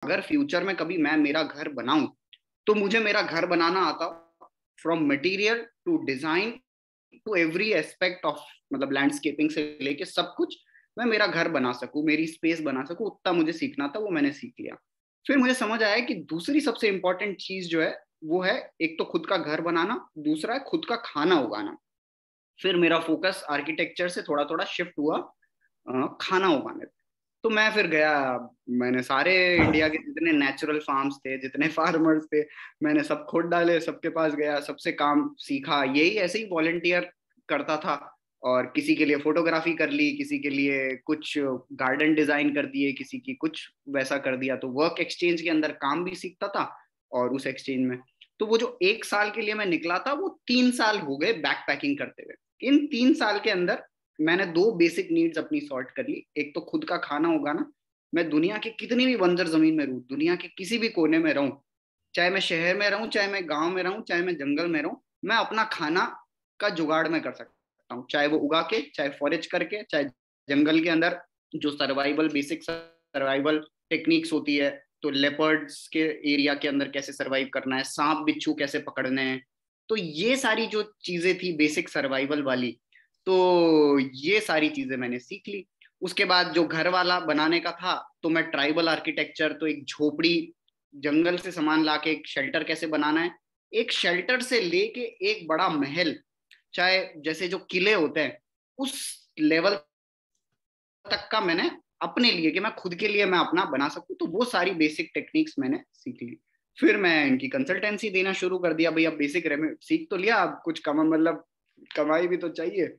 अगर फ्यूचर में कभी मैं मेरा घर बनाऊं तो मुझे मेरा घर बनाना आता, from material to design to every aspect of, मतलब लैंडस्केपिंग से लेके सब कुछ मैं मेरा घर बना सकूं, मेरी स्पेस बना सकूं, उतना मुझे सीखना था, वो मैंने सीख लिया। फिर मुझे समझ आया कि दूसरी सबसे इंपॉर्टेंट चीज जो है वो है, एक तो खुद का घर बनाना, दूसरा है खुद का खाना उगाना। फिर मेरा फोकस आर्किटेक्चर से थोड़ा थोड़ा शिफ्ट हुआ खाना उगाने पे। तो मैं फिर गया, मैंने सारे इंडिया के जितने नेचुरल फार्म्स थे, जितने फार्मर्स थे, मैंने सब खोद डाले, सबके पास गया, सबसे काम सीखा, यही ऐसे ही वॉलंटियर करता था। और किसी के लिए फोटोग्राफी कर ली, किसी के लिए कुछ गार्डन डिजाइन कर दिए, किसी की कुछ वैसा कर दिया। तो वर्क एक्सचेंज के अंदर काम भी सीखता था, और उस एक्सचेंज में तो वो जो 1 साल के लिए मैं निकला था, वो 3 साल हो गए बैक पैकिंग करते हुए। इन 3 साल के अंदर मैंने दो बेसिक नीड्स अपनी सॉर्ट कर ली। एक तो खुद का खाना उगाना, मैं दुनिया के कितनी भी बंजर जमीन में रहूं, दुनिया के किसी भी कोने में रहूं, चाहे मैं शहर में रहूं, चाहे मैं गांव में रहूं, चाहे मैं जंगल में रहूं, मैं अपना खाना का जुगाड़ में कर सकता हूँ, चाहे वो उगा के, चाहे फॉरेज करके, चाहे जंगल के अंदर जो सर्वाइवल, बेसिक सर्वाइवल टेक्निक्स होती है, तो लेपर्ड्स के एरिया के अंदर कैसे सर्वाइव करना है, सांप बिच्छू कैसे पकड़ने हैं, तो ये सारी जो चीजें थी बेसिक सर्वाइवल वाली, तो ये सारी चीजें मैंने सीख ली। उसके बाद जो घर वाला बनाने का था, तो मैं ट्राइबल आर्किटेक्चर, तो एक झोपड़ी, जंगल से सामान लाके एक शेल्टर कैसे बनाना है, एक शेल्टर से लेके एक बड़ा महल, चाहे जैसे जो किले होते हैं, उस लेवल तक का मैंने अपने लिए, कि मैं खुद के लिए मैं अपना बना सकूं, तो वो सारी बेसिक टेक्निक्स मैंने सीख ली। फिर मैं इनकी कंसल्टेंसी देना शुरू कर दिया। भाई अब बेसिक सीख तो लिया, अब कुछ कमा, मतलब कमाई भी तो चाहिए।